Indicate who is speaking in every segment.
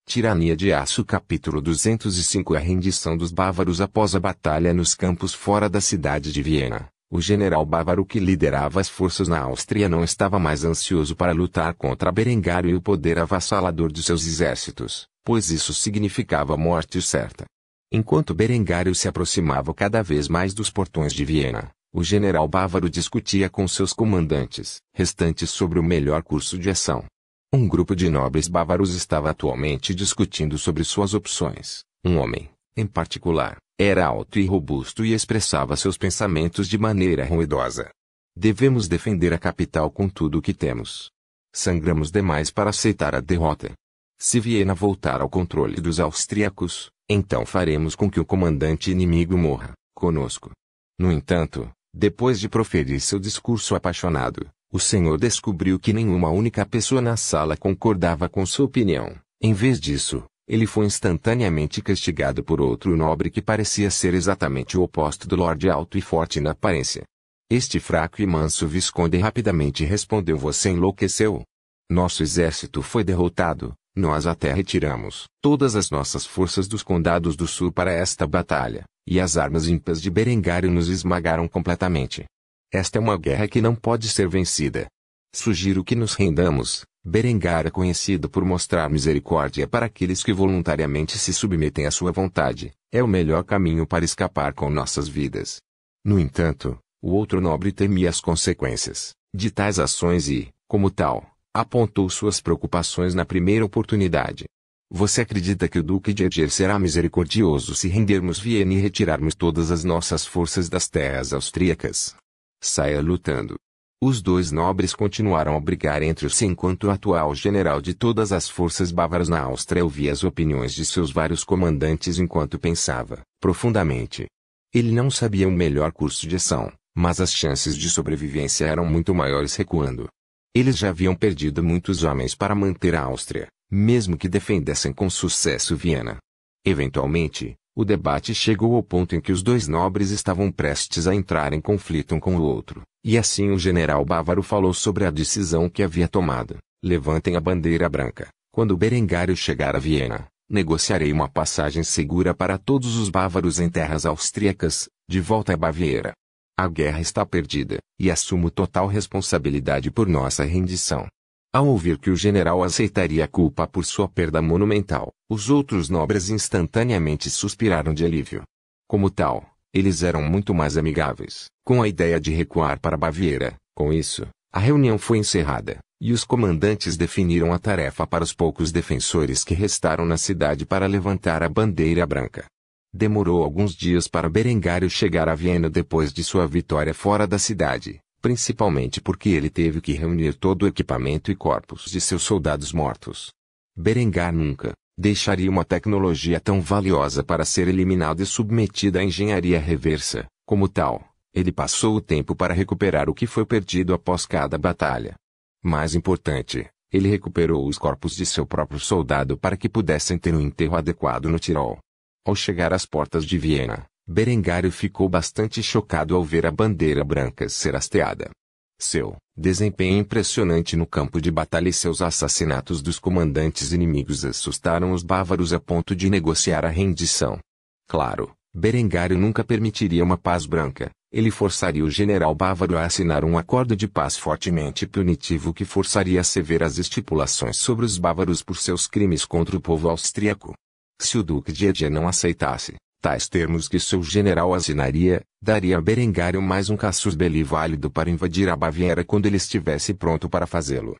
Speaker 1: Tirania de Aço Capítulo 205 A rendição dos bávaros após a batalha nos campos fora da cidade de Viena. O general bávaro que liderava as forças na Áustria não estava mais ansioso para lutar contra Berengário e o poder avassalador de seus exércitos, pois isso significava morte certa. Enquanto Berengário se aproximava cada vez mais dos portões de Viena, o general bávaro discutia com seus comandantes restantes sobre o melhor curso de ação. Um grupo de nobres bávaros estava atualmente discutindo sobre suas opções. Um homem, em particular, era alto e robusto e expressava seus pensamentos de maneira ruidosa. Devemos defender a capital com tudo o que temos. Sangramos demais para aceitar a derrota. Se Viena voltar ao controle dos austríacos, então faremos com que o comandante inimigo morra conosco. No entanto, depois de proferir seu discurso apaixonado, o senhor descobriu que nenhuma única pessoa na sala concordava com sua opinião. Em vez disso, ele foi instantaneamente castigado por outro nobre que parecia ser exatamente o oposto do Lorde alto e forte na aparência. Este fraco e manso visconde rapidamente respondeu: você enlouqueceu? Nosso exército foi derrotado, nós até retiramos todas as nossas forças dos condados do sul para esta batalha, e as armas ímpias de Berengário nos esmagaram completamente. Esta é uma guerra que não pode ser vencida. Sugiro que nos rendamos. Berengário é conhecido por mostrar misericórdia para aqueles que voluntariamente se submetem à sua vontade. É o melhor caminho para escapar com nossas vidas. No entanto, o outro nobre temia as consequências de tais ações e, como tal, apontou suas preocupações na primeira oportunidade. Você acredita que o Duque de Eger será misericordioso se rendermos Viena e retirarmos todas as nossas forças das terras austríacas? Saia lutando. Os dois nobres continuaram a brigar entre si enquanto o atual general de todas as forças bávaras na Áustria ouvia as opiniões de seus vários comandantes enquanto pensava profundamente. Ele não sabia o melhor curso de ação, mas as chances de sobrevivência eram muito maiores recuando. Eles já haviam perdido muitos homens para manter a Áustria, mesmo que defendessem com sucesso Viena. Eventualmente, o debate chegou ao ponto em que os dois nobres estavam prestes a entrar em conflito um com o outro, e assim o general bávaro falou sobre a decisão que havia tomado. Levantem a bandeira branca. Quando Berengário chegar a Viena, negociarei uma passagem segura para todos os bávaros em terras austríacas, de volta à Baviera. A guerra está perdida, e assumo total responsabilidade por nossa rendição. Ao ouvir que o general aceitaria a culpa por sua perda monumental, os outros nobres instantaneamente suspiraram de alívio. Como tal, eles eram muito mais amigáveis com a ideia de recuar para Baviera. Com isso, a reunião foi encerrada, e os comandantes definiram a tarefa para os poucos defensores que restaram na cidade para levantar a bandeira branca. Demorou alguns dias para Berengário chegar a Viena depois de sua vitória fora da cidade, principalmente porque ele teve que reunir todo o equipamento e corpos de seus soldados mortos. Berengar nunca deixaria uma tecnologia tão valiosa para ser eliminada e submetida à engenharia reversa. Como tal, ele passou o tempo para recuperar o que foi perdido após cada batalha. Mais importante, ele recuperou os corpos de seu próprio soldado para que pudessem ter um enterro adequado no Tirol. Ao chegar às portas de Viena, Berengário ficou bastante chocado ao ver a bandeira branca ser hasteada. Seu desempenho impressionante no campo de batalha e seus assassinatos dos comandantes inimigos assustaram os bávaros a ponto de negociar a rendição. Claro, Berengário nunca permitiria uma paz branca. Ele forçaria o general bávaro a assinar um acordo de paz fortemente punitivo que forçaria a severas estipulações sobre os bávaros por seus crimes contra o povo austríaco. Se o Duque de Eger não aceitasse tais termos que seu general assinaria, daria a Berengário mais um casus belli válido para invadir a Baviera quando ele estivesse pronto para fazê-lo.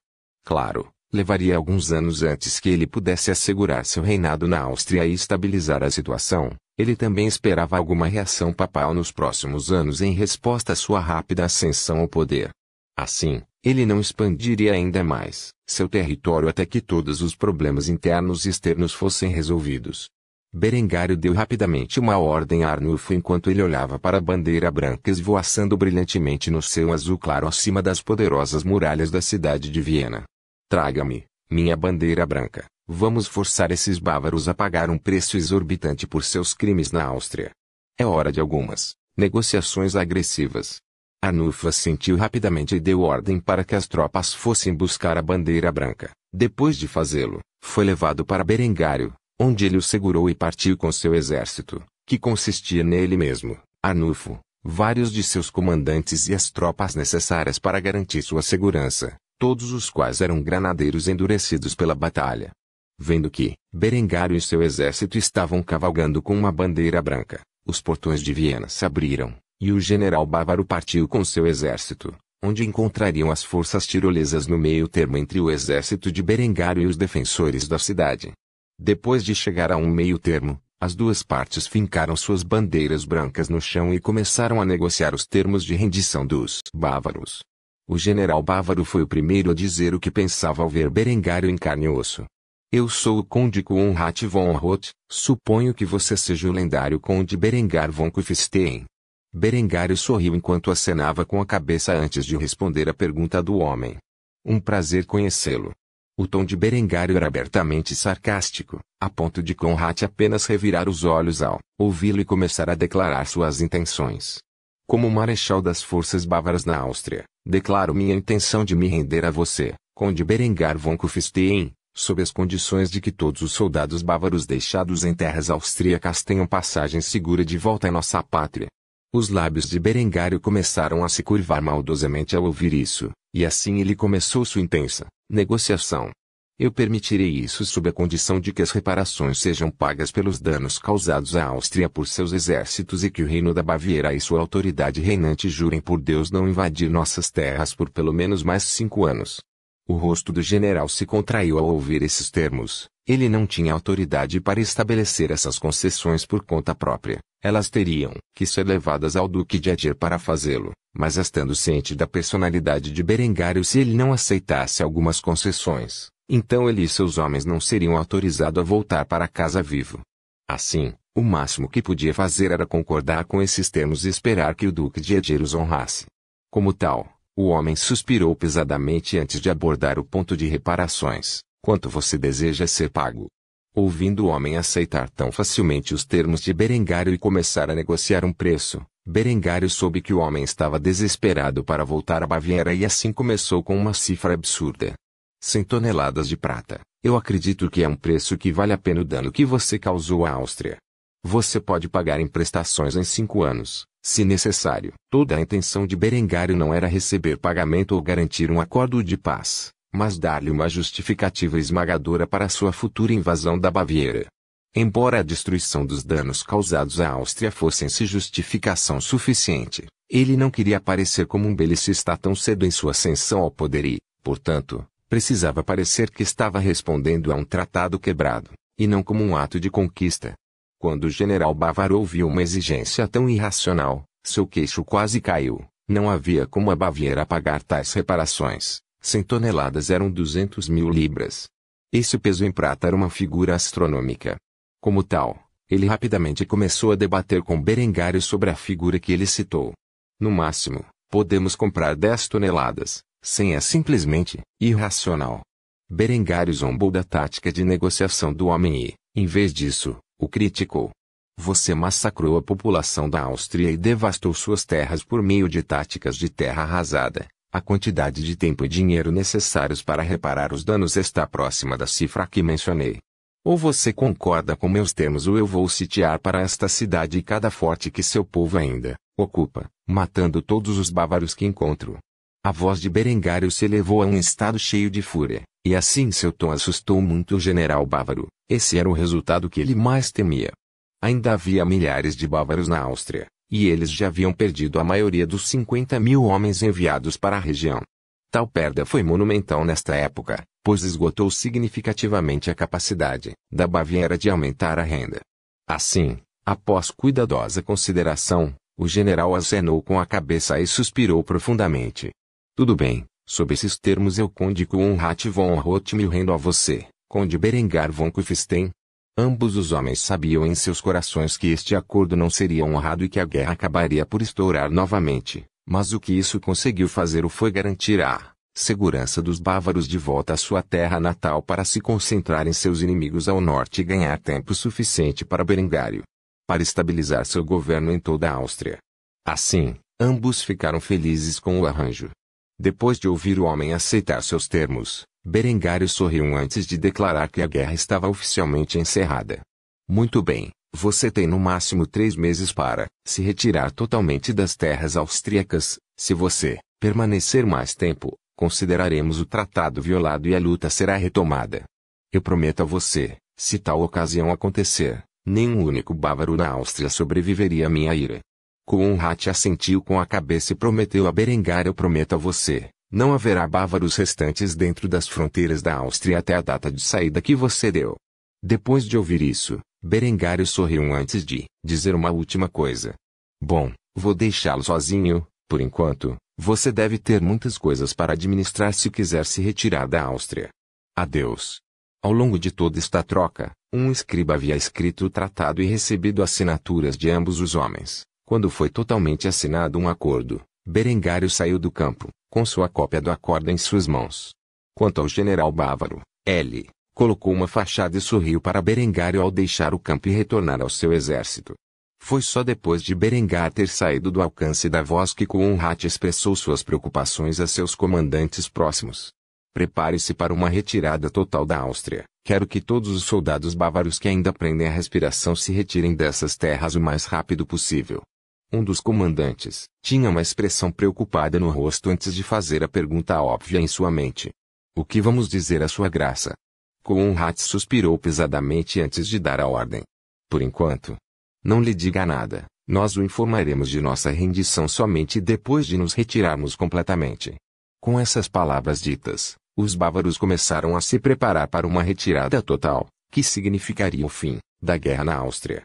Speaker 1: Claro, levaria alguns anos antes que ele pudesse assegurar seu reinado na Áustria e estabilizar a situação. Ele também esperava alguma reação papal nos próximos anos em resposta à sua rápida ascensão ao poder. Assim, ele não expandiria ainda mais seu território até que todos os problemas internos e externos fossem resolvidos. Berengário deu rapidamente uma ordem a Arnulfo enquanto ele olhava para a bandeira branca esvoaçando brilhantemente no céu azul claro acima das poderosas muralhas da cidade de Viena. Traga-me minha bandeira branca. Vamos forçar esses bávaros a pagar um preço exorbitante por seus crimes na Áustria. É hora de algumas negociações agressivas. Arnulfo assentiu rapidamente e deu ordem para que as tropas fossem buscar a bandeira branca. Depois de fazê-lo, foi levado para Berengário, onde ele o segurou e partiu com seu exército, que consistia nele mesmo, Arnulfo, vários de seus comandantes e as tropas necessárias para garantir sua segurança, todos os quais eram granadeiros endurecidos pela batalha. Vendo que Berengário e seu exército estavam cavalgando com uma bandeira branca, os portões de Viena se abriram, e o general bávaro partiu com seu exército, onde encontrariam as forças tirolesas no meio termo entre o exército de Berengário e os defensores da cidade. Depois de chegar a um meio termo, as duas partes fincaram suas bandeiras brancas no chão e começaram a negociar os termos de rendição dos bávaros. O general bávaro foi o primeiro a dizer o que pensava ao ver Berengário em carne e osso. Eu sou o conde Konrad von Roth, suponho que você seja o lendário conde Berengar von Kufstein. Berengário sorriu enquanto acenava com a cabeça antes de responder à pergunta do homem. Um prazer conhecê-lo. O tom de Berengário era abertamente sarcástico, a ponto de Konrad apenas revirar os olhos ao ouvi-lo e começar a declarar suas intenções. Como marechal das forças bávaras na Áustria, declaro minha intenção de me render a você, conde Berengar von Kufstein, sob as condições de que todos os soldados bávaros deixados em terras austríacas tenham passagem segura de volta à nossa pátria. Os lábios de Berengário começaram a se curvar maldosamente ao ouvir isso, e assim ele começou sua intensa negociação. Eu permitirei isso sob a condição de que as reparações sejam pagas pelos danos causados à Áustria por seus exércitos e que o reino da Baviera e sua autoridade reinante jurem por Deus não invadir nossas terras por pelo menos mais 5 anos. O rosto do general se contraiu ao ouvir esses termos. Ele não tinha autoridade para estabelecer essas concessões por conta própria. Elas teriam que ser levadas ao Duque de Ager para fazê-lo, mas estando ciente da personalidade de Berengário, se ele não aceitasse algumas concessões, então ele e seus homens não seriam autorizados a voltar para casa vivo. Assim, o máximo que podia fazer era concordar com esses termos e esperar que o Duque de Ager os honrasse. Como tal, o homem suspirou pesadamente antes de abordar o ponto de reparações. Quanto você deseja ser pago? Ouvindo o homem aceitar tão facilmente os termos de Berengário e começar a negociar um preço, Berengário soube que o homem estava desesperado para voltar à Baviera e assim começou com uma cifra absurda. 100 toneladas de prata. Eu acredito que é um preço que vale a pena o dano que você causou à Áustria. Você pode pagar em prestações em 5 anos, se necessário. Toda a intenção de Berengário não era receber pagamento ou garantir um acordo de paz, mas dar-lhe uma justificativa esmagadora para sua futura invasão da Baviera. Embora a destruição dos danos causados à Áustria fosse em si justificação suficiente, ele não queria aparecer como um belicista tão cedo em sua ascensão ao poder e, portanto, precisava parecer que estava respondendo a um tratado quebrado, e não como um ato de conquista. Quando o general bávaro ouviu uma exigência tão irracional, seu queixo quase caiu. Não havia como a Baviera pagar tais reparações. 100 toneladas eram 200.000 libras. Esse peso em prata era uma figura astronômica. Como tal, ele rapidamente começou a debater com Berengário sobre a figura que ele citou. No máximo, podemos comprar 10 toneladas. 100 é simplesmente irracional. Berengário zombou da tática de negociação do homem e, em vez disso, o criticou. Você massacrou a população da Áustria e devastou suas terras por meio de táticas de terra arrasada. A quantidade de tempo e dinheiro necessários para reparar os danos está próxima da cifra que mencionei. Ou você concorda com meus termos ou eu vou sitiar para esta cidade e cada forte que seu povo ainda ocupa, matando todos os bávaros que encontro. A voz de Berengário se elevou a um estado cheio de fúria, e assim seu tom assustou muito o general bávaro. Esse era o resultado que ele mais temia. Ainda havia milhares de bávaros na Áustria, e eles já haviam perdido a maioria dos 50.000 homens enviados para a região. Tal perda foi monumental nesta época, pois esgotou significativamente a capacidade da Baviera de aumentar a renda. Assim, após cuidadosa consideração, o general acenou com a cabeça e suspirou profundamente. Tudo bem, sob esses termos eu conde Konrad von Roth me rendo a você, conde Berengar von Kufstein. Ambos os homens sabiam em seus corações que este acordo não seria honrado e que a guerra acabaria por estourar novamente, mas o que isso conseguiu fazer foi garantir a segurança dos bávaros de volta à sua terra natal para se concentrar em seus inimigos ao norte e ganhar tempo suficiente para Berengário para estabilizar seu governo em toda a Áustria. Assim, ambos ficaram felizes com o arranjo. Depois de ouvir o homem aceitar seus termos, Berengário sorriu antes de declarar que a guerra estava oficialmente encerrada. Muito bem, você tem no máximo 3 meses para se retirar totalmente das terras austríacas. Se você permanecer mais tempo, consideraremos o tratado violado e a luta será retomada. Eu prometo a você, se tal ocasião acontecer, nenhum único bávaro na Áustria sobreviveria à minha ira. Conrad assentiu com a cabeça e prometeu a Berengário: eu prometo a você, não haverá bávaros restantes dentro das fronteiras da Áustria até a data de saída que você deu. Depois de ouvir isso, Berengário sorriu antes de dizer uma última coisa. Bom, vou deixá-lo sozinho, por enquanto. Você deve ter muitas coisas para administrar se quiser se retirar da Áustria. Adeus. Ao longo de toda esta troca, um escriba havia escrito o tratado e recebido assinaturas de ambos os homens. Quando foi totalmente assinado um acordo, Berengário saiu do campo, com sua cópia do acordo em suas mãos. Quanto ao general bávaro, ele colocou uma fachada e sorriu para Berengário ao deixar o campo e retornar ao seu exército. Foi só depois de Berengar ter saído do alcance da voz que Conrad expressou suas preocupações a seus comandantes próximos. Prepare-se para uma retirada total da Áustria. Quero que todos os soldados bávaros que ainda prendem a respiração se retirem dessas terras o mais rápido possível. Um dos comandantes tinha uma expressão preocupada no rosto antes de fazer a pergunta óbvia em sua mente. O que vamos dizer a sua graça? Conrad suspirou pesadamente antes de dar a ordem. Por enquanto, não lhe diga nada, nós o informaremos de nossa rendição somente depois de nos retirarmos completamente. Com essas palavras ditas, os bávaros começaram a se preparar para uma retirada total, que significaria o fim da guerra na Áustria.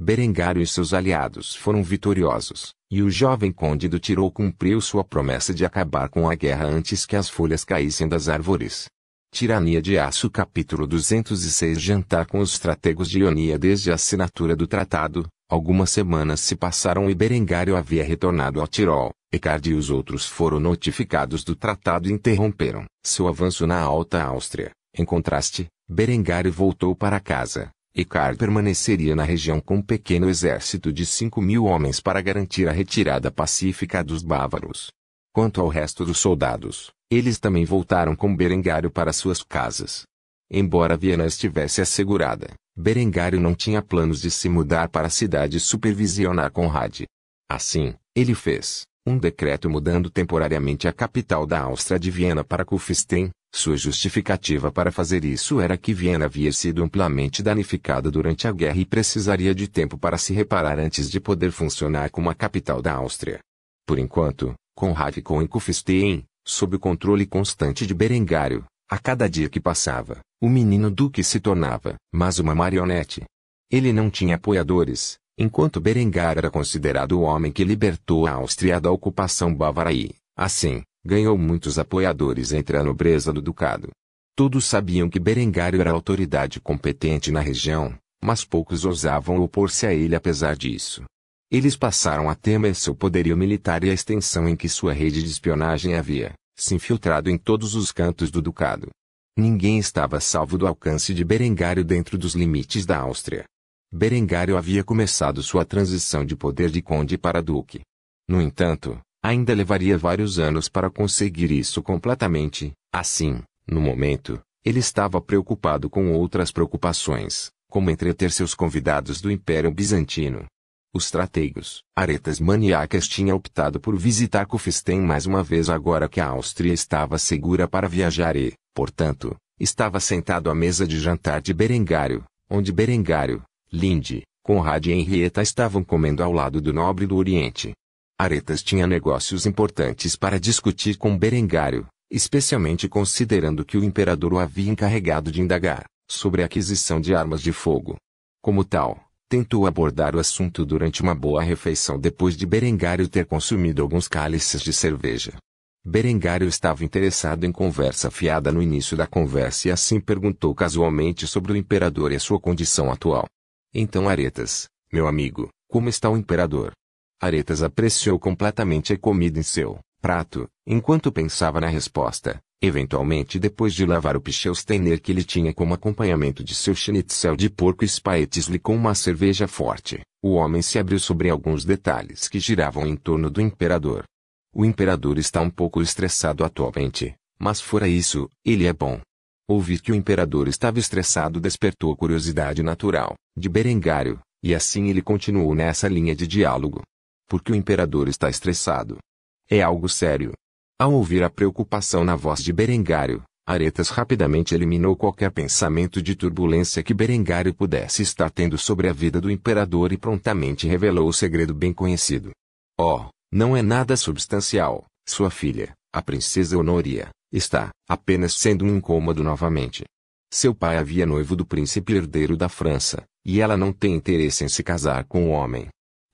Speaker 1: Berengário e seus aliados foram vitoriosos, e o jovem conde do Tirol cumpriu sua promessa de acabar com a guerra antes que as folhas caíssem das árvores. Tirania de Aço capítulo 206 Jantar com os estrategos de Ionia. Desde a assinatura do tratado, algumas semanas se passaram e Berengário havia retornado ao Tirol. Eckhard e os outros foram notificados do tratado e interromperam seu avanço na Alta Áustria. Em contraste, Berengário voltou para casa. Eckhard permaneceria na região com um pequeno exército de 5.000 homens para garantir a retirada pacífica dos bávaros. Quanto ao resto dos soldados, eles também voltaram com Berengário para suas casas. Embora Viena estivesse assegurada, Berengário não tinha planos de se mudar para a cidade e supervisionar Conrad. Assim, ele fez um decreto mudando temporariamente a capital da Áustria de Viena para Kufstein. Sua justificativa para fazer isso era que Viena havia sido amplamente danificada durante a guerra e precisaria de tempo para se reparar antes de poder funcionar como a capital da Áustria. Por enquanto, Conrad ficou em Kufstein, sob o controle constante de Berengário. A cada dia que passava, o menino duque se tornava mais uma marionete. Ele não tinha apoiadores, enquanto Berengário era considerado o homem que libertou a Áustria da ocupação bávara e, assim, ganhou muitos apoiadores entre a nobreza do ducado. Todos sabiam que Berengário era a autoridade competente na região, mas poucos ousavam opor-se a ele apesar disso. Eles passaram a temer seu poderio militar e a extensão em que sua rede de espionagem havia se infiltrado em todos os cantos do ducado. Ninguém estava salvo do alcance de Berengário dentro dos limites da Áustria. Berengário havia começado sua transição de poder de conde para duque. No entanto, ainda levaria vários anos para conseguir isso completamente. Assim, no momento, ele estava preocupado com outras preocupações, como entreter seus convidados do Império Bizantino. Os estrategos, aretas maníacas, tinham optado por visitar Kufstein mais uma vez agora que a Áustria estava segura para viajar e, portanto, estava sentado à mesa de jantar de Berengário, onde Berengário, Linde, Conrad e Henrietta estavam comendo ao lado do nobre do Oriente. Aretas tinha negócios importantes para discutir com Berengário, especialmente considerando que o imperador o havia encarregado de indagar sobre a aquisição de armas de fogo. Como tal, tentou abordar o assunto durante uma boa refeição depois de Berengário ter consumido alguns cálices de cerveja. Berengário estava interessado em conversa fiada no início da conversa e assim perguntou casualmente sobre o imperador e a sua condição atual. Então Aretas, meu amigo, como está o imperador? Aretas apreciou completamente a comida em seu prato, enquanto pensava na resposta. Eventualmente, depois de lavar o Pichelsteiner que ele tinha como acompanhamento de seu schnitzel de porco e Spätzle com uma cerveja forte, o homem se abriu sobre alguns detalhes que giravam em torno do imperador. O imperador está um pouco estressado atualmente, Mas fora isso, ele é bom. Ouvir que o imperador estava estressado despertou a curiosidade natural de Berengário, e assim ele continuou nessa linha de diálogo. Por que o imperador está estressado? É algo sério. Ao ouvir a preocupação na voz de Berengário, Aretas rapidamente eliminou qualquer pensamento de turbulência que Berengário pudesse estar tendo sobre a vida do imperador e prontamente revelou o segredo bem conhecido. Oh, não é nada substancial, sua filha, a princesa Honoria, está apenas sendo um incômodo novamente. Seu pai havia noivo do príncipe herdeiro da França, e ela não tem interesse em se casar com o homem.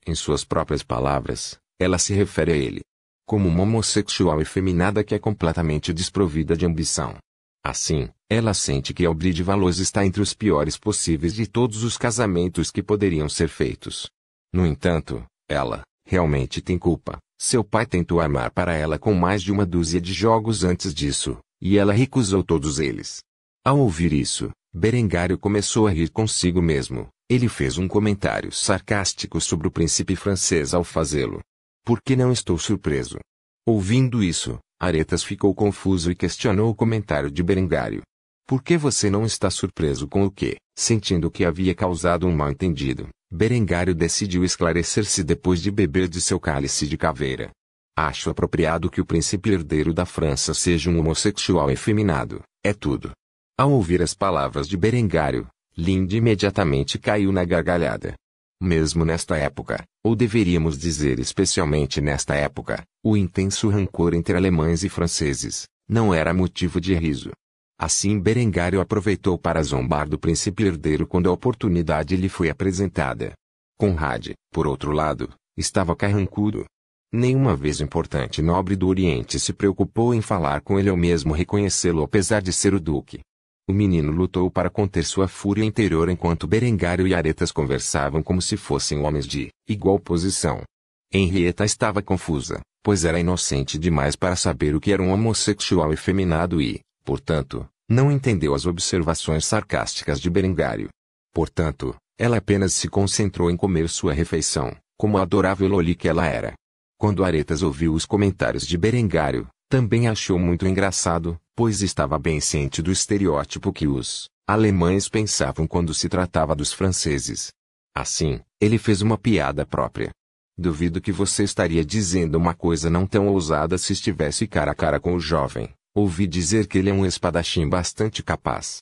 Speaker 1: Em suas próprias palavras, ela se refere a ele como uma homossexual efeminada que é completamente desprovida de ambição. Assim, ela sente que Aubry de Valois está entre os piores possíveis de todos os casamentos que poderiam ser feitos. No entanto, ela realmente tem culpa. Seu pai tentou armar para ela com mais de uma dúzia de jogos antes disso, e ela recusou todos eles. Ao ouvir isso, Berengário começou a rir consigo mesmo. Ele fez um comentário sarcástico sobre o príncipe francês ao fazê-lo. Por que não estou surpreso? Ouvindo isso, Aretas ficou confuso e questionou o comentário de Berengário. Por que você não está surpreso com o que, sentindo que havia causado um mal-entendido, Berengário decidiu esclarecer-se depois de beber de seu cálice de caveira. Acho apropriado que o príncipe herdeiro da França seja um homossexual efeminado, é tudo. Ao ouvir as palavras de Berengário, Linde imediatamente caiu na gargalhada. Mesmo nesta época, ou deveríamos dizer especialmente nesta época, o intenso rancor entre alemães e franceses não era motivo de riso. Assim Berengário aproveitou para zombar do príncipe herdeiro quando a oportunidade lhe foi apresentada. Conrad, por outro lado, estava carrancudo. Nenhuma vez o importante nobre do Oriente se preocupou em falar com ele ou mesmo reconhecê-lo apesar de ser o duque. O menino lutou para conter sua fúria interior enquanto Berengário e Aretas conversavam como se fossem homens de igual posição. Henrietta estava confusa, pois era inocente demais para saber o que era um homossexual efeminado e, portanto, não entendeu as observações sarcásticas de Berengário. Portanto, ela apenas se concentrou em comer sua refeição, como a adorável loli que ela era. Quando Aretas ouviu os comentários de Berengário, também achou muito engraçado, pois estava bem ciente do estereótipo que os alemães pensavam quando se tratava dos franceses. Assim, ele fez uma piada própria. Duvido que você estaria dizendo uma coisa não tão ousada se estivesse cara a cara com o jovem. Ouvi dizer que ele é um espadachim bastante capaz.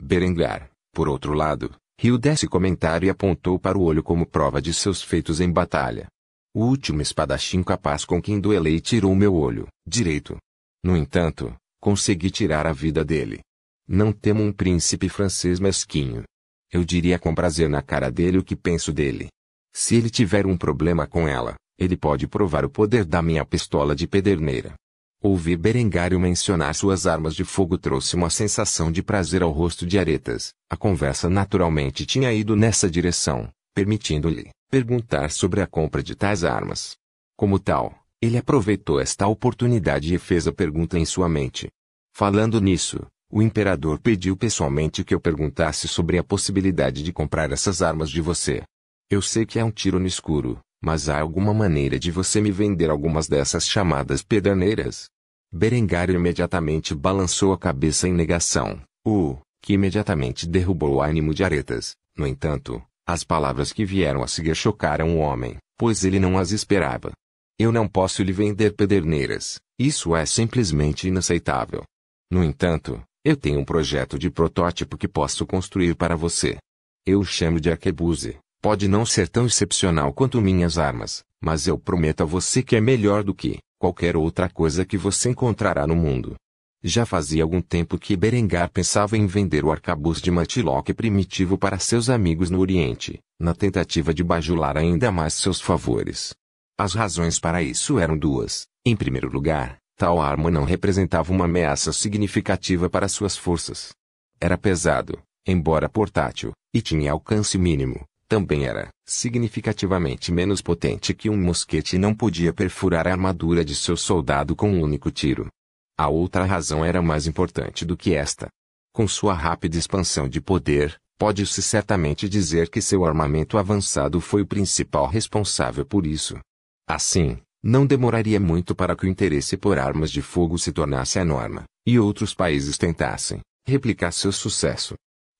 Speaker 1: Berengar, por outro lado, riu desse comentário e apontou para o olho como prova de seus feitos em batalha. O último espadachim capaz com quem duelei tirou meu olho direito. No entanto, consegui tirar a vida dele. Não temo um príncipe francês mesquinho. Eu diria com prazer na cara dele o que penso dele. Se ele tiver um problema com ela, ele pode provar o poder da minha pistola de pederneira. Ouvir Berengário mencionar suas armas de fogo trouxe uma sensação de prazer ao rosto de Aretas. A conversa naturalmente tinha ido nessa direção, permitindo-lhe perguntar sobre a compra de tais armas. Como tal, ele aproveitou esta oportunidade e fez a pergunta em sua mente. Falando nisso, o imperador pediu pessoalmente que eu perguntasse sobre a possibilidade de comprar essas armas de você. Eu sei que é um tiro no escuro, mas há alguma maneira de você me vender algumas dessas chamadas pederneiras? Berengário imediatamente balançou a cabeça em negação, o que imediatamente derrubou o ânimo de Aretas. No entanto, as palavras que vieram a seguir chocaram o homem, pois ele não as esperava. Eu não posso lhe vender pederneiras, isso é simplesmente inaceitável. No entanto, eu tenho um projeto de protótipo que posso construir para você. Eu o chamo de arquebuse. Pode não ser tão excepcional quanto minhas armas, mas eu prometo a você que é melhor do que qualquer outra coisa que você encontrará no mundo. Já fazia algum tempo que Berengar pensava em vender o arcabuz de Matlock primitivo para seus amigos no Oriente, na tentativa de bajular ainda mais seus favores. As razões para isso eram duas. Em primeiro lugar, tal arma não representava uma ameaça significativa para suas forças. Era pesado, embora portátil, e tinha alcance mínimo. Também era, significativamente menos potente que um mosquete e não podia perfurar a armadura de seu soldado com um único tiro. A outra razão era mais importante do que esta. Com sua rápida expansão de poder, pode-se certamente dizer que seu armamento avançado foi o principal responsável por isso. Assim, não demoraria muito para que o interesse por armas de fogo se tornasse a norma, e outros países tentassem replicar seu sucesso.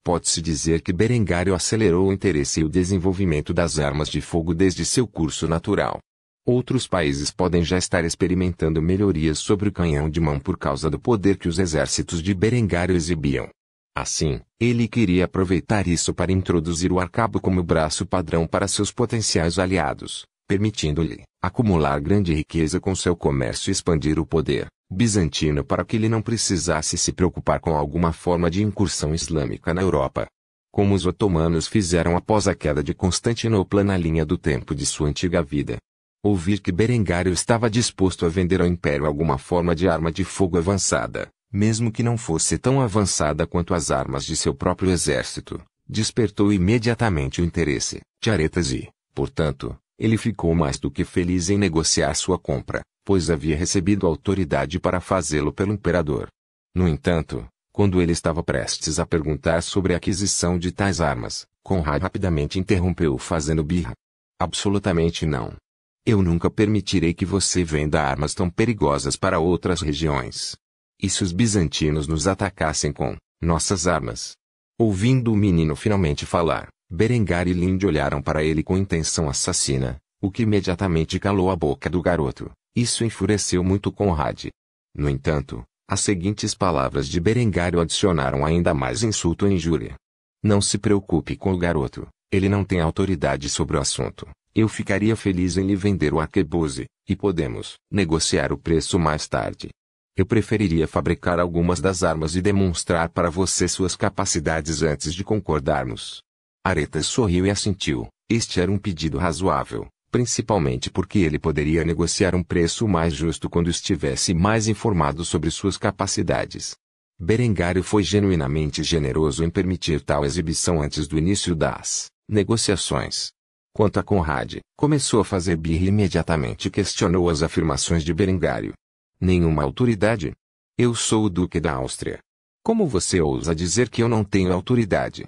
Speaker 1: Pode-se dizer que Berengário acelerou o interesse e o desenvolvimento das armas de fogo desde seu curso natural. Outros países podem já estar experimentando melhorias sobre o canhão de mão por causa do poder que os exércitos de Berengário exibiam. Assim, ele queria aproveitar isso para introduzir o arcabo como braço padrão para seus potenciais aliados, permitindo-lhe acumular grande riqueza com seu comércio e expandir o poder bizantino para que ele não precisasse se preocupar com alguma forma de incursão islâmica na Europa. Como os otomanos fizeram após a queda de Constantinopla na linha do tempo de sua antiga vida. Ouvir que Berengário estava disposto a vender ao Império alguma forma de arma de fogo avançada, mesmo que não fosse tão avançada quanto as armas de seu próprio exército, despertou imediatamente o interesse de Aretas e, portanto, ele ficou mais do que feliz em negociar sua compra, pois havia recebido autoridade para fazê-lo pelo imperador. No entanto, quando ele estava prestes a perguntar sobre a aquisição de tais armas, Conrad rapidamente interrompeu fazendo birra. Absolutamente não. Eu nunca permitirei que você venda armas tão perigosas para outras regiões. E se os bizantinos nos atacassem com nossas armas? Ouvindo o menino finalmente falar, Berengar e Linde olharam para ele com intenção assassina, o que imediatamente calou a boca do garoto. Isso enfureceu muito Conrad. No entanto, as seguintes palavras de Berengário adicionaram ainda mais insulto e injúria. Não se preocupe com o garoto, ele não tem autoridade sobre o assunto. Eu ficaria feliz em lhe vender o arquebuse, e podemos negociar o preço mais tarde. Eu preferiria fabricar algumas das armas e demonstrar para você suas capacidades antes de concordarmos. Aretas sorriu e assentiu. Este era um pedido razoável, principalmente porque ele poderia negociar um preço mais justo quando estivesse mais informado sobre suas capacidades. Berengário foi genuinamente generoso em permitir tal exibição antes do início das negociações. Quanto a Conrad, começou a fazer birra e imediatamente questionou as afirmações de Berengário. Nenhuma autoridade? Eu sou o Duque da Áustria. Como você ousa dizer que eu não tenho autoridade?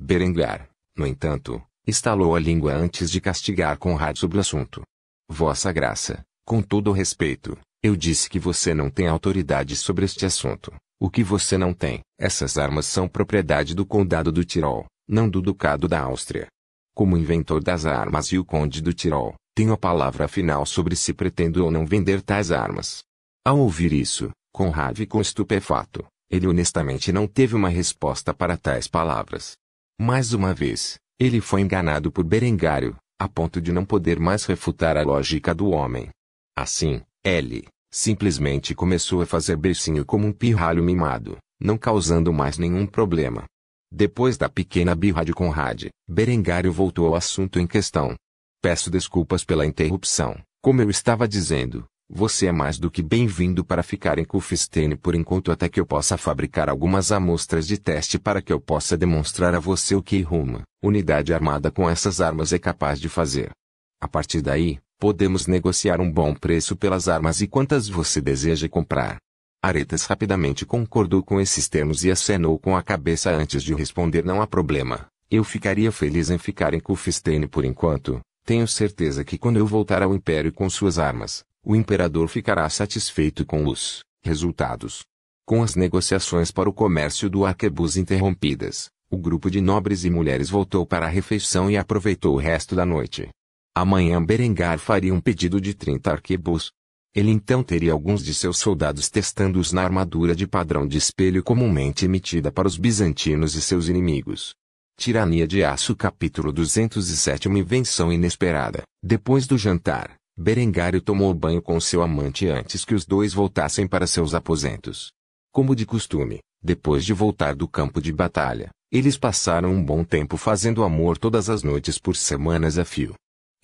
Speaker 1: Berengar, no entanto, estalou a língua antes de castigar Conrad sobre o assunto. Vossa Graça, com todo o respeito, eu disse que você não tem autoridade sobre este assunto. O que você não tem, essas armas são propriedade do Condado do Tirol, não do Ducado da Áustria. Como inventor das armas e o Conde do Tirol, tenho a palavra final sobre se pretendo ou não vender tais armas. Ao ouvir isso, Conrad ficou estupefato. Ele honestamente não teve uma resposta para tais palavras. Mais uma vez, ele foi enganado por Berengário, a ponto de não poder mais refutar a lógica do homem. Assim, ele simplesmente começou a fazer beicinho como um pirralho mimado, não causando mais nenhum problema. Depois da pequena birra de Conrad, Berengário voltou ao assunto em questão. Peço desculpas pela interrupção. Como eu estava dizendo, você é mais do que bem-vindo para ficar em Kufstein por enquanto até que eu possa fabricar algumas amostras de teste para que eu possa demonstrar a você o que uma unidade armada com essas armas é capaz de fazer. A partir daí, podemos negociar um bom preço pelas armas e quantas você deseja comprar. Aretas rapidamente concordou com esses termos e acenou com a cabeça antes de responder: não há problema, eu ficaria feliz em ficar em Kufstein por enquanto. Tenho certeza que quando eu voltar ao Império com suas armas, o Imperador ficará satisfeito com os resultados. Com as negociações para o comércio do arquebus interrompidas, o grupo de nobres e mulheres voltou para a refeição e aproveitou o resto da noite. Amanhã Berengar faria um pedido de 30 arquebus. Ele então teria alguns de seus soldados testando-os na armadura de padrão de espelho comumente emitida para os bizantinos e seus inimigos. Tirania de Aço capítulo 207 Uma invenção inesperada. Depois do jantar, Berengário tomou banho com seu amante antes que os dois voltassem para seus aposentos. Como de costume, depois de voltar do campo de batalha, eles passaram um bom tempo fazendo amor todas as noites por semanas a fio.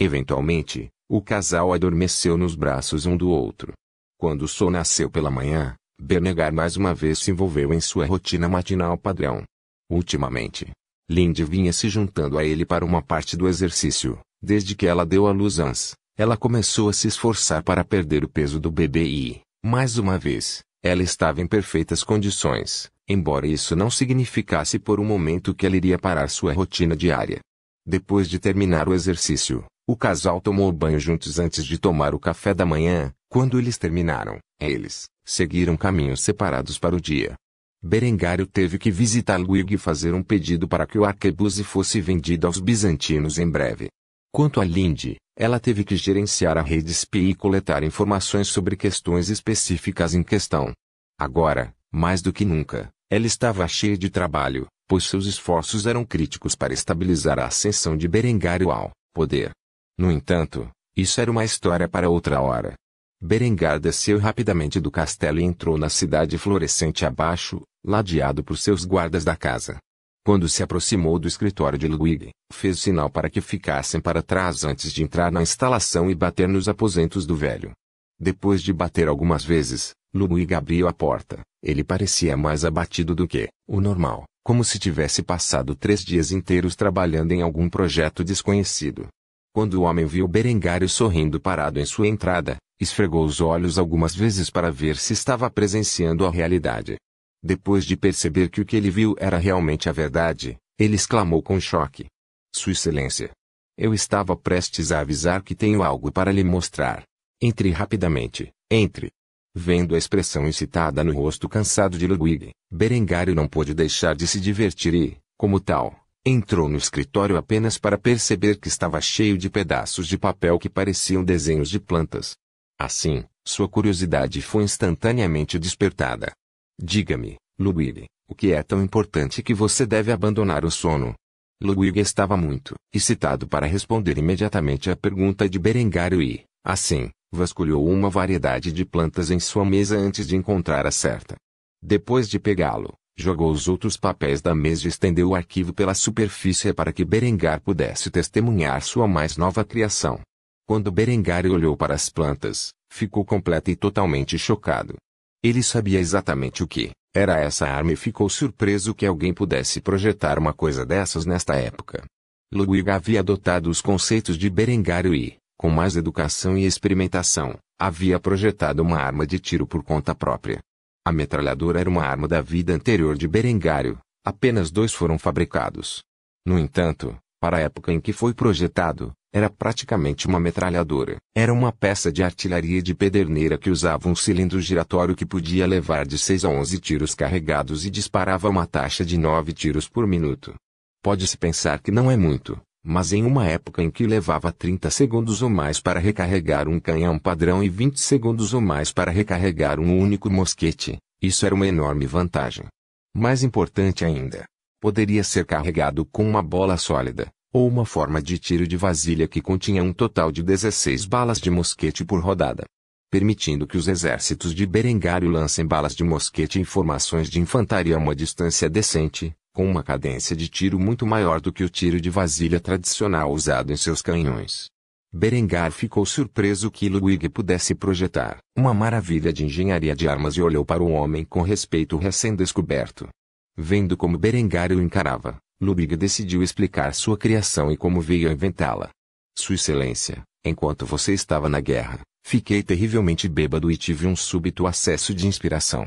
Speaker 1: Eventualmente, o casal adormeceu nos braços um do outro. Quando o sol nasceu pela manhã, Berengar mais uma vez se envolveu em sua rotina matinal padrão. Ultimamente, Linde vinha se juntando a ele para uma parte do exercício. Desde que ela deu à luz Hans, ela começou a se esforçar para perder o peso do bebê e, mais uma vez, ela estava em perfeitas condições, embora isso não significasse por um momento que ela iria parar sua rotina diária. Depois de terminar o exercício, o casal tomou banho juntos antes de tomar o café da manhã. Quando eles terminaram, eles seguiram caminhos separados para o dia. Berengário teve que visitar Ludwig e fazer um pedido para que o arquebuse fosse vendido aos bizantinos em breve. Quanto a Linde, ela teve que gerenciar a rede espia e coletar informações sobre questões específicas em questão. Agora, mais do que nunca, ela estava cheia de trabalho, pois seus esforços eram críticos para estabilizar a ascensão de Berengário ao poder. No entanto, isso era uma história para outra hora. Berengar desceu rapidamente do castelo e entrou na cidade florescente abaixo, ladeado por seus guardas da casa. Quando se aproximou do escritório de Ludwig, fez sinal para que ficassem para trás antes de entrar na instalação e bater nos aposentos do velho. Depois de bater algumas vezes, Ludwig abriu a porta. Ele parecia mais abatido do que o normal, como se tivesse passado 3 dias inteiros trabalhando em algum projeto desconhecido. Quando o homem viu Berengário sorrindo parado em sua entrada, esfregou os olhos algumas vezes para ver se estava presenciando a realidade. Depois de perceber que o que ele viu era realmente a verdade, ele exclamou com choque: Sua Excelência! Eu estava prestes a avisar que tenho algo para lhe mostrar. Entre rapidamente, entre. Vendo a expressão excitada no rosto cansado de Ludwig, Berengário não pôde deixar de se divertir e, como tal, entrou no escritório apenas para perceber que estava cheio de pedaços de papel que pareciam desenhos de plantas. Assim, sua curiosidade foi instantaneamente despertada. Diga-me, Ludwig, o que é tão importante que você deve abandonar o sono? Ludwig estava muito excitado para responder imediatamente à pergunta de Berengário e, assim, vasculhou uma variedade de plantas em sua mesa antes de encontrar a certa. Depois de pegá-lo, jogou os outros papéis da mesa e estendeu o arquivo pela superfície para que Berengar pudesse testemunhar sua mais nova criação. Quando Berengário olhou para as plantas, ficou completo e totalmente chocado. Ele sabia exatamente o que era essa arma e ficou surpreso que alguém pudesse projetar uma coisa dessas nesta época. Ludwig havia adotado os conceitos de Berengário e, com mais educação e experimentação, havia projetado uma arma de tiro por conta própria. A metralhadora era uma arma da vida anterior de Berengário, apenas 2 foram fabricados. No entanto, para a época em que foi projetado, era praticamente uma metralhadora. Era uma peça de artilharia de pederneira que usava um cilindro giratório que podia levar de 6 a 11 tiros carregados e disparava uma taxa de 9 tiros por minuto. Pode-se pensar que não é muito, mas em uma época em que levava 30 segundos ou mais para recarregar um canhão padrão e 20 segundos ou mais para recarregar um único mosquete, isso era uma enorme vantagem. Mais importante ainda, poderia ser carregado com uma bola sólida, ou uma forma de tiro de vasilha que continha um total de 16 balas de mosquete por rodada, permitindo que os exércitos de Berengário lancem balas de mosquete em formações de infantaria a uma distância decente, com uma cadência de tiro muito maior do que o tiro de vasilha tradicional usado em seus canhões. Berengar ficou surpreso que Ludwig pudesse projetar uma maravilha de engenharia de armas e olhou para o homem com respeito recém-descoberto. Vendo como Berengário o encarava, Ludwig decidiu explicar sua criação e como veio a inventá-la. Sua Excelência, enquanto você estava na guerra, fiquei terrivelmente bêbado e tive um súbito acesso de inspiração.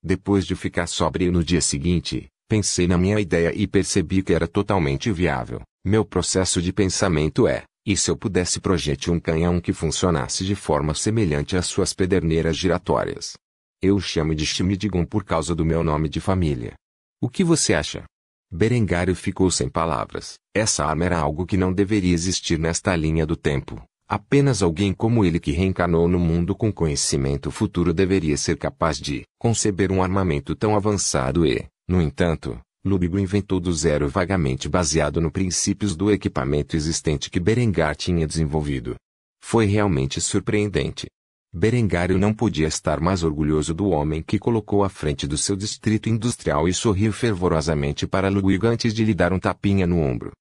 Speaker 1: Depois de ficar sóbrio no dia seguinte, pensei na minha ideia e percebi que era totalmente viável. Meu processo de pensamento é: e se eu pudesse projetar um canhão que funcionasse de forma semelhante às suas pederneiras giratórias? Eu o chamo de Schmidt-Gun por causa do meu nome de família. O que você acha? Berengário ficou sem palavras. Essa arma era algo que não deveria existir nesta linha do tempo. Apenas alguém como ele que reencarnou no mundo com conhecimento futuro deveria ser capaz de conceber um armamento tão avançado e, no entanto, Ludwig inventou do zero vagamente baseado nos princípios do equipamento existente que Berengar tinha desenvolvido. Foi realmente surpreendente. Berengário não podia estar mais orgulhoso do homem que colocou à frente do seu distrito industrial e sorriu fervorosamente para Ludwig antes de lhe dar um tapinha no ombro.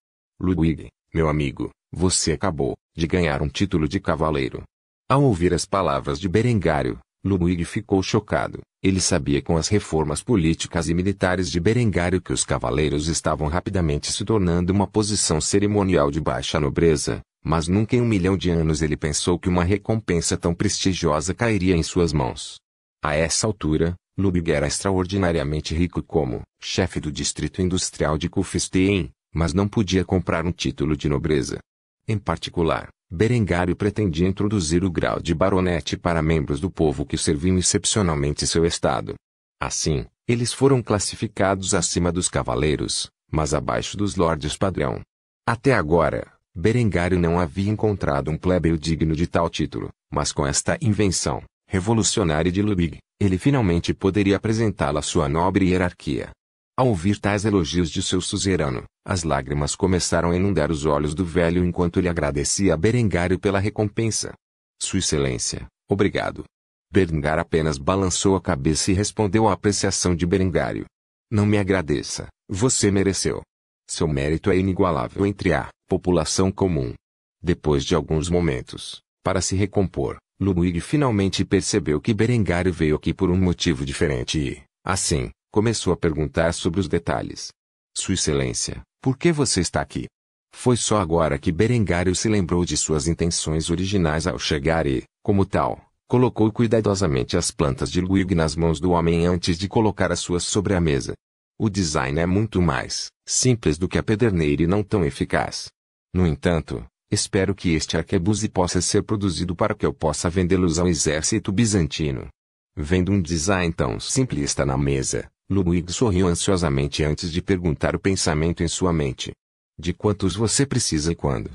Speaker 1: Ludwig, meu amigo, você acabou de ganhar um título de cavaleiro. Ao ouvir as palavras de Berengário, Ludwig ficou chocado. Ele sabia com as reformas políticas e militares de Berengário que os cavaleiros estavam rapidamente se tornando uma posição cerimonial de baixa nobreza. Mas nunca em 1 milhão de anos ele pensou que uma recompensa tão prestigiosa cairia em suas mãos. A essa altura, Ludwig era extraordinariamente rico como chefe do distrito industrial de Kufstein, mas não podia comprar um título de nobreza. Em particular, Berengário pretendia introduzir o grau de baronete para membros do povo que serviam excepcionalmente seu estado. Assim, eles foram classificados acima dos cavaleiros, mas abaixo dos lordes padrão. Até agora, Berengário não havia encontrado um plebeu digno de tal título, mas com esta invenção revolucionária de Ludwig, ele finalmente poderia apresentá-la à sua nobre hierarquia. Ao ouvir tais elogios de seu suzerano, as lágrimas começaram a inundar os olhos do velho enquanto ele agradecia a Berengário pela recompensa. Sua Excelência, obrigado. Berengar apenas balançou a cabeça e respondeu à apreciação de Berengário. Não me agradeça, você mereceu. Seu mérito é inigualável entre a população comum. Depois de alguns momentos, para se recompor, Ludwig finalmente percebeu que Berengário veio aqui por um motivo diferente e, assim, começou a perguntar sobre os detalhes. Sua Excelência, por que você está aqui? Foi só agora que Berengário se lembrou de suas intenções originais ao chegar e, como tal, colocou cuidadosamente as plantas de Ludwig nas mãos do homem antes de colocar as suas sobre a mesa. O design é muito mais simples do que a pederneira e não tão eficaz. No entanto, espero que este arquebuse possa ser produzido para que eu possa vendê-los ao exército bizantino. Vendo um design tão simplista na mesa, Ludwig sorriu ansiosamente antes de perguntar o pensamento em sua mente. De quantos você precisa e quando?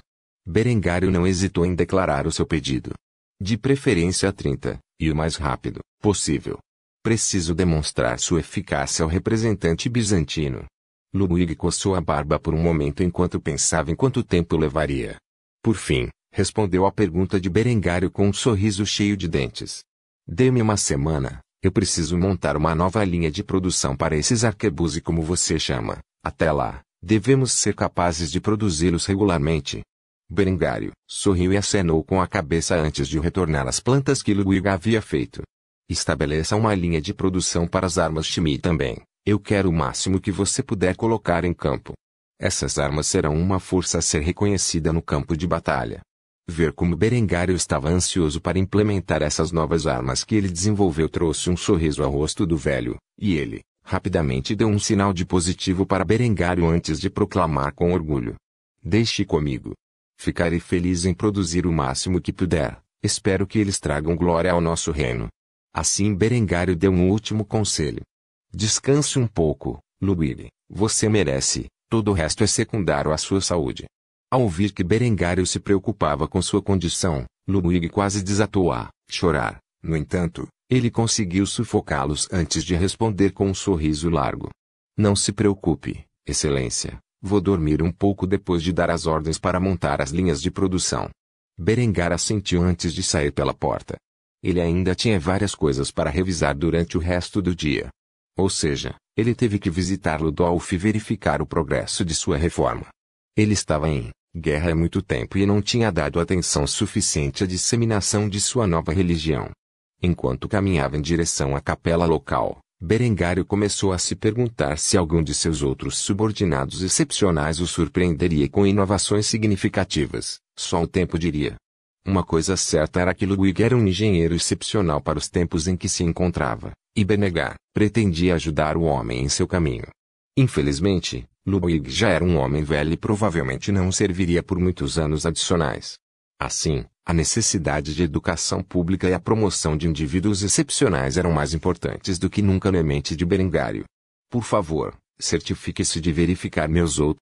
Speaker 1: Berengário não hesitou em declarar o seu pedido. De preferência a 30, e o mais rápido possível. Preciso demonstrar sua eficácia ao representante bizantino. Ludwig coçou a barba por um momento enquanto pensava em quanto tempo levaria. Por fim, respondeu à pergunta de Berengário com um sorriso cheio de dentes. Dê-me uma semana, eu preciso montar uma nova linha de produção para esses arquebuse como você chama. Até lá, devemos ser capazes de produzi-los regularmente. Berengário sorriu e acenou com a cabeça antes de retornar às plantas que Ludwig havia feito. Estabeleça uma linha de produção para as armas Schmidt também. Eu quero o máximo que você puder colocar em campo. Essas armas serão uma força a ser reconhecida no campo de batalha. Ver como Berengário estava ansioso para implementar essas novas armas que ele desenvolveu trouxe um sorriso ao rosto do velho, e ele, rapidamente deu um sinal de positivo para Berengário antes de proclamar com orgulho. Deixe comigo. Ficarei feliz em produzir o máximo que puder, espero que eles tragam glória ao nosso reino. Assim Berengário deu um último conselho. Descanse um pouco, Ludwig, você merece, todo o resto é secundário à sua saúde. Ao ouvir que Berengário se preocupava com sua condição, Ludwig quase desatou a chorar. No entanto, ele conseguiu sufocá-los antes de responder com um sorriso largo. Não se preocupe, Excelência, vou dormir um pouco depois de dar as ordens para montar as linhas de produção. Berengar assentiu antes de sair pela porta. Ele ainda tinha várias coisas para revisar durante o resto do dia. Ou seja, ele teve que visitar Ludolf e verificar o progresso de sua reforma. Ele estava em guerra há muito tempo e não tinha dado atenção suficiente à disseminação de sua nova religião. Enquanto caminhava em direção à capela local, Berengário começou a se perguntar se algum de seus outros subordinados excepcionais o surpreenderia com inovações significativas. Só o tempo diria. Uma coisa certa era que Ludwig era um engenheiro excepcional para os tempos em que se encontrava, e Berengar pretendia ajudar o homem em seu caminho. Infelizmente, Ludwig já era um homem velho e provavelmente não serviria por muitos anos adicionais. Assim, a necessidade de educação pública e a promoção de indivíduos excepcionais eram mais importantes do que nunca na mente de Berengário. Por favor, certifique-se de verificar meus outros